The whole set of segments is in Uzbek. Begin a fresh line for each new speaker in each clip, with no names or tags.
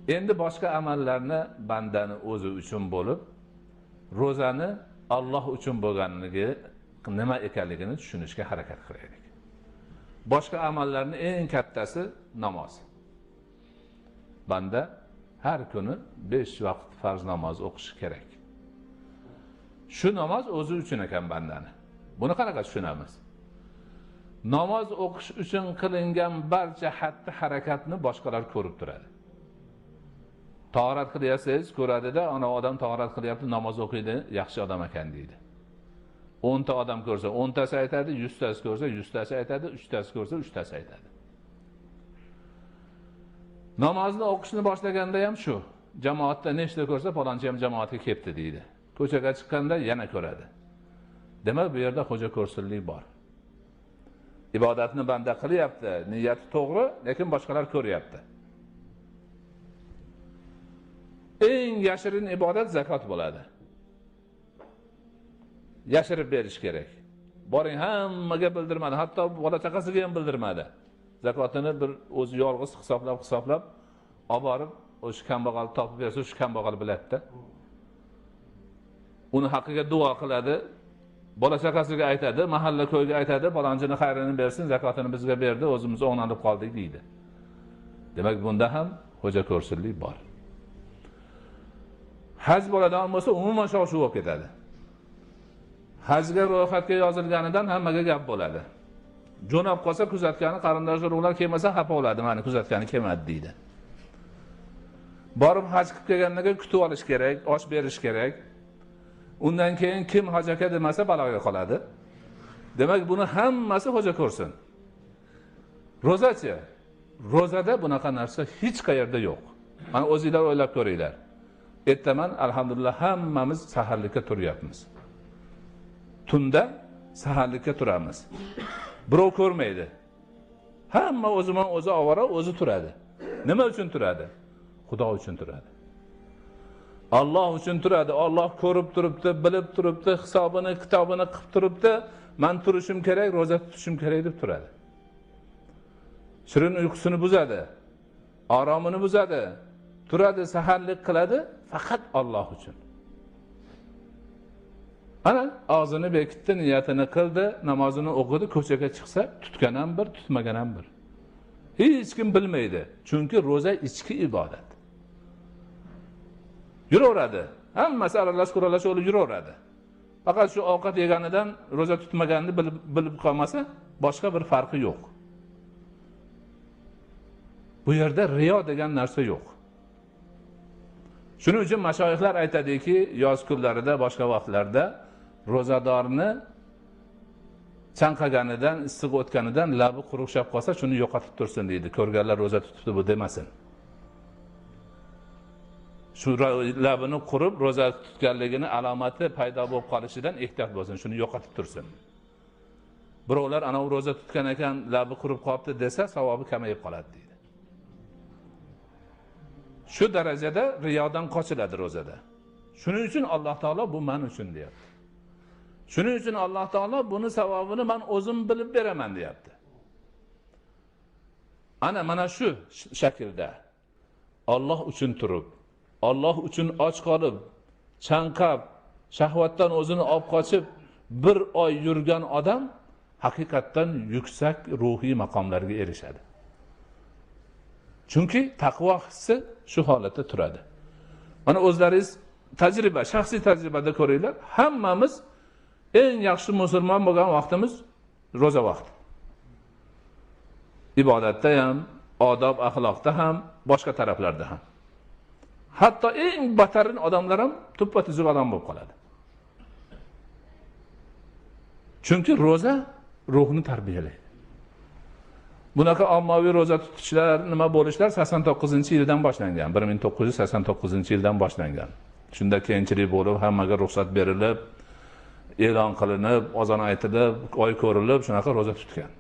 Endi boshqa amallarni bandani o'zi uchun bo'lib, ro'zani Alloh uchun bo'lganligi nima ekanligini tushunishga harakat qilaylik. Boshqa amallarning eng kattasi namoz. Banda har kuni 5 vaqt farz namoz o'qishi kerak. Shu namoz o'zi uchun ekan bandani. Buni qanaqa tushunamiz? Namoz o'qish uchun qilingan barcha xatti harakatni boshqalar ko'rib turadi. Tahorat qilyapsiz, ko'radida, ana odam tahorat qilyapti, namoz o'qiydi, yaxshi odam ekan deydi. 10 ta odam ko'rsa 10 tasi aytadi, 100 tasi ko'rsa 100 tasi aytadi, 3 tasi ko'rsa 3 tasi aytadi. Namozni o'qishni boshlaganda ham shu. Jamoatda nechta ko'rsa, falonchi ham jamoatga kelibdi deydi. Ko'chaga chiqqanda yana ko'radi. Demak, bu yerda xo'ja ko'rsinlik bor. Ibodatni banda qilyapti, niyati to'g'ri, lekin boshqalar ko'ryapti. Eng yashirin ibodat zakot bo'ladi. Yashirib berish kerak. Boring hammaga bildirmadi, hatto bola chaqasiga ham bildirmadi. Zakotini bir o'zi yolg'iz hisoblab olib borib, o'sha kambag'al topib bersa, shu kambag'al biladi-da. Uni haqqiga duo qiladi, bola chaqasiga aytadi, mahalla ko'yga aytadi, falonchini xayrini bersin, zakotini bizga berdi, o'zimiz o'g'nalib qoldik deydi. Demak, bunda ham xo'ja ko'rsinlik bor. Haj bo'ladigan bo'lsa, umuman shov-shuv bo'lib ketadi. Hajga ro'yxatga yozilganidan hammaga gap bo'ladi. Jo'nab qolsa kuzatgani qarindosh urug'lar kelmasa xafa bo'ladi, meni kuzatgani kelmadi deydi. Borib haj qilib kelgandan keyin kutib olish kerak, osh berish kerak. Undan keyin kim haj aka demasa baloga qoladi. Demak, buni hammasi xo'ja ko'rsin. Ro'zachi. Ro'zada bunaqa narsa hech qayerda yo'q. Mana o'zingizlar o'ylab ko'ringlar. Ertaman alhamdulillah hammamiz saharlikka turyapmiz. Tunda saharlikka turamiz. Birov ko'rmaydi. Hamma o'ziman o'zi ovora, o'zi turadi. Nima uchun turadi? Xudo uchun turadi. Alloh uchun turadi. Alloh ko'rib turibdi, bilib turibdi, hisobini, kitobini qilib turibdi. Men turishim kerak, roza tutishim kerak deb turadi. Shirin uyqusini buzadi. Oromini buzadi. Turadi, saharlik qiladi, faqat Alloh uchun. Ana og'zini bekitdi, niyatini qildi, namozini o'qidi, ko'chaga chiqsa, tutgan ham bir, tutmagan ham bir. Hech kim bilmaydi. Chunki roza ichki ibodat. Yuraveradi. Hammasi aralash-quralash olib yuraveradi. Faqat shu ovqat yeganidan roza tutmaganini bilib qolmasa, boshqa bir farqi yo'q. Bu yerda riyo degan narsa yo'q. Shuning uchun mashoyixlar aytadiki, yoz kunlarida, boshqa vaqtlarda ro'zadorni chanqaganidan, issiq o'tganidan labi quruqshab qolsa, shuni yo'qotib tursin deydi. Ko'rganlar ro'za tutibdi bu demasin. Shu labini qurib ro'za tutganligini alomati paydo bo'lib qolishidan ehtiyot bo'lsin, shuni yo'qotib tursin. Birovlar ana u ro'za tutgan ekan, labi qurib qolibdi desa, savobi kamayib qoladi deydi. Shu darajada riyodan qochiladi ro'zada. Shuning uchun Alloh taolo bu men uchun deyapti. Shuning uchun Alloh taolo buni savobini men o'zim bilib beraman deyapti. Mana shu shaklda Alloh uchun turib, Alloh uchun och qolib, chanqab, shahvatdan o'zini olib qochib, bir oy yurgan odam haqiqatdan yuksak ruhiy maqomlarga erishadi. Chunki taqvo hissi shu holatda turadi. Mana o'zlaringiz tajriba, shaxsiy tajribada ko'ringlar, hammamiz eng yaxshi musulmon bo'lgan vaqtimiz ro'za vaqti. Ibodatda ham, odob axloqda ham, boshqa taraflarda ham. Hatto eng batarin odamlar ham tuppa-tuzuk odam bo'lib qoladi. Chunki ro'za ruhni tarbiyalaydi. Bunaqa ommaviy ro'za tutishlar, nima bo'lishlar 89-yildan boshlangan. 1989-yildan boshlangan. Shunda keyinchilik bo'lib, hammaga ruxsat berilib, e'lon qilinib, azon aytilib, oy ko'rilib, shunaqa ro'za tutgan.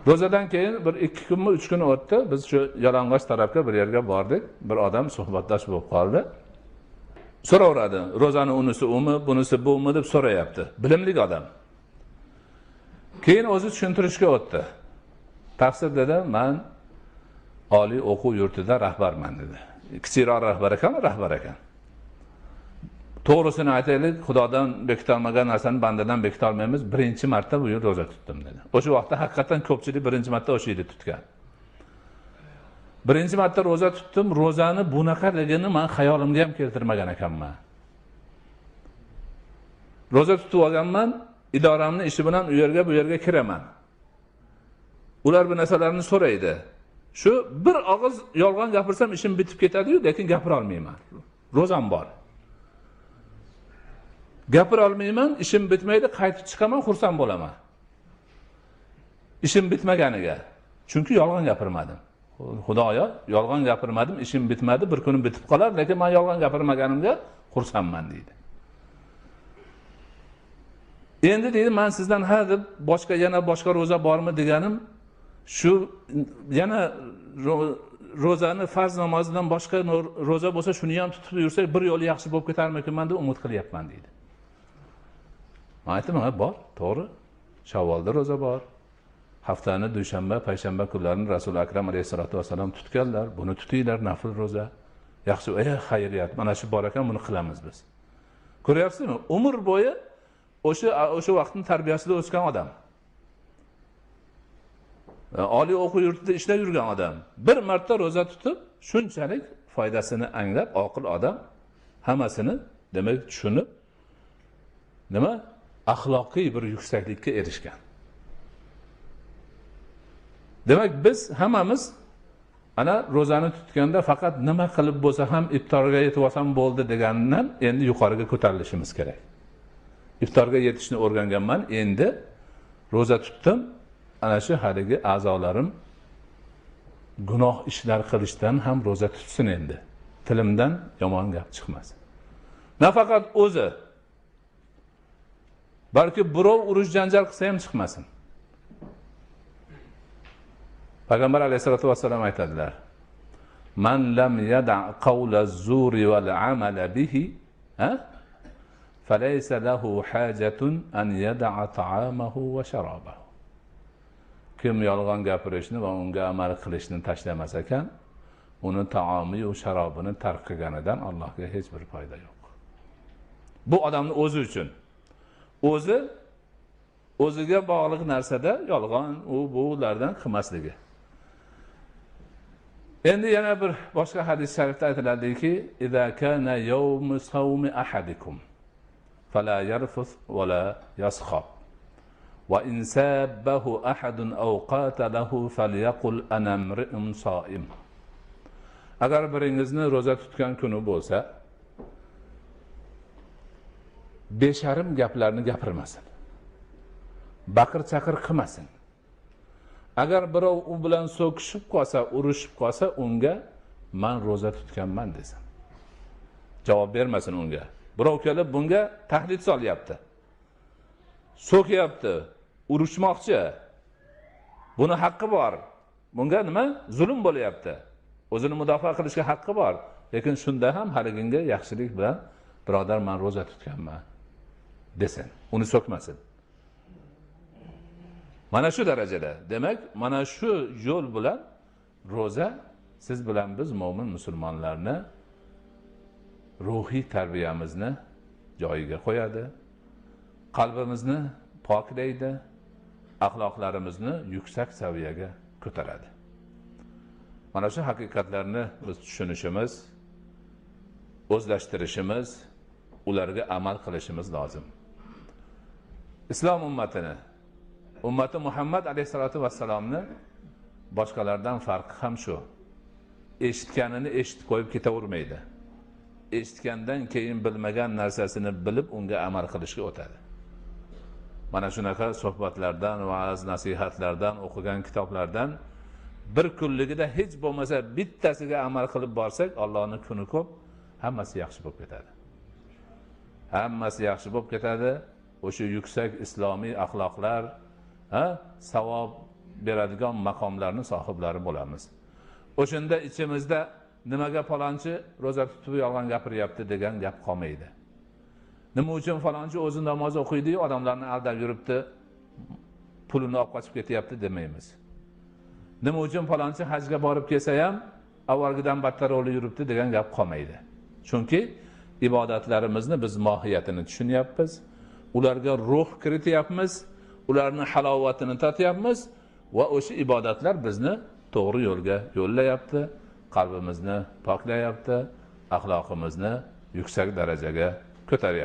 Ro'zadan keyin bir 2 kunmi, 3 kun o'tdi. Biz shu Yalang'och tarafga bir yerga bordik. Bir odam suhbatdosh bo'lib qoldi. So'raveradi, ro'zani unisi umi, bunisi bumi deb so'rayapti. Bilimli odam. Keyin o'zi tushuntirishga o'tdi. Tafsir dedi, men Oliy o'quv yurtida rahbarman dedi. Kichikroq rahbar ekan. To'g'risini aytaylik, Xudodan bekitolmagan narsani bandadan bekitolmaymiz. Birinchi marta bu yil roza tutdim dedi. O'sha vaqtda haqiqatan ko'pchilik birinchi marta o'sha yilda tutgan. Birinchi marta roza tutdim. Rozani bunaqaligini men xayolimga ham keltirmagan ekanman. Roza tutib olganman, idoramni ishi bilan bu yerga kiraman. Ular bu narsalarni so'raydi. Shu bir og'iz yolg'on gapirsam ishim bitib ketadi-yu, lekin gapira olmayman. Rozam bor. Gapira olmayman, ishim bitmaydi, qaytib chiqaman, xursand bo'laman. Ishim bitmaganiga. Chunki yolg'on gapirmadim. Xudoyo, yolg'on gapirmadim, ishim bitmadi, bir kunim bitib qolar, lekin men yolg'on gapirmaganimga xursandman deydi. Endi deydi, men sizdan deb yana boshqa roza bormi deganim, shu yana rozani farz namozidan boshqa roza bo'lsa, shuni ham tutib yursak, bir yo'li yaxshi bo'lib ketarmikan deb umid qilyapman deydi. Men aytdim, ha, bor, to'g'ri. Shavvolda roza bor. Haftani dushanba, payshanba kunlarini Rasul akram alayhisolatu vasallam tutganlar. Buni tutinglar, nafl roza. Yaxshi, xayriyat. Mana shu bor ekan, buni qilamiz biz. Ko'ryapsizmi? Umr bo'yi o'sha vaqtning tarbiyasida o'sgan odam. Oliy o'quv yurtida ishlab yurgan odam. Bir marta roza tutib, shunchalik foydasini anglab, oqil odam hammasini demak tushunib, nima? Axloqiy bir yuksaklikka erishgan. Demak, biz hammamiz ana rozani tutganda faqat nima qilib bo'lsa ham iftorga yetib olsam bo'ldi degandan endi yuqoriga ko'tarilishimiz kerak. Iftorga yetishni o'rganganman, endi roza tutdim. Ana shu haligi a'zolarim gunoh ishlar qilishdan ham roza tutsin endi. Tilimdan yomon gap chiqmasin. Nafaqat o'zi, balki birov urush janjal qilsa ham chiqmasin. Payg'ambar alayhisolatu vasallam aytadilar: "Man lam yada' qawla az-zuri wal 'amala bihi, falaysa lahu hajatun an yada'a ta'amahu wa sharabahu." Kim yolg'on gapirishni va unga amal qilishni tashlamas ekan, uni taomi va sharobini tark qilganidan Allohga hech bir foyda yo'q. Bu odamning o'zi uchun. O'ziga bog'liq narsada yolg'on bulardan qilmasligi. Endi yana bir boshqa hadis sharifda aytiladiki, "Iza kana yawmu sawmi ahadikum fala yarfus va la yaskhab. Wa in sabbahu ahadun aw qatalahu falyaqul ana imri'un sa'im." Agar biringizni roza tutgan kuni bo'lsa, besharim gaplarni gapirmasin. Baqir-chaqir qilmasin. Agar birov u bilan so'kishib qolsa, urushib qolsa, unga "Men roza tutganman" desin. Javob bermasin unga. Birov kelib bunga tahdid solyapti. So'kyapti, urushmoqchi. Buni haqqi bor. Bunga nima? Zulm bo'lyapti. O'zini mudofaa qilishga haqqi bor. Lekin shunda ham haliginga yaxshilik bilan "Birodar, men roza tutganman" desin. Uni so'kmasin. Mana shu darajada. Demak, mana shu yo'l bilan roza siz bilan biz mo'min musulmonlarni ruhiy tarbiyamizni joyiga qo'yadi. Qalbimizni poklaydi, axloqlarimizni yuksak saviyaga ko'taradi. Mana shu haqiqatlarni biz tushunishimiz, o'zlashtirishimiz, ularga amal qilishimiz lozim. Islom ummati Muhammad alayhisolatu vassalomni boshqalardan farqi ham shu. Eshitganini eshitib qo'yib ketavermaydi. Eshitgandan keyin bilmagan narsasini bilib unga amal qilishga o'tadi. Mana shunaqa suhbatlardan, va'z nasihatlardan, o'qigan kitoblardan bir kunligida hech bo'lmasa bittasiga amal qilib borsak, Allohning kuni ko'p, hammasi yaxshi bo'lib ketadi. Hammasi yaxshi bo'lib ketadi. O'sha yuksak islomiy axloqlar, savob beradigan maqomlarni sohiblari bo'lamiz. O'shanda ichimizda nimaga falonchi roza tutib yolg'on gapiryapti degan gap qolmaydi. Nima uchun falonchi o'zi namoz o'qiydi-yu, odamlarni aldab yuribdi, pulini olib qochib ketyapti demaymiz. nima uchun falonchi hajga borib kelsa ham avvalgidan battar yo'li yuribdi degan gap qolmaydi. Chunki ibodatlarimizni biz mohiyatini tushunyapmiz, ularga ruh kirityapmiz, ularni halovatini tatyapmiz va o'sha ibodatlar bizni to'g'ri yo'lga yo'llayapti, qalbimizni poklayapti, axloqimizni yuksak darajaga ko'taryapti.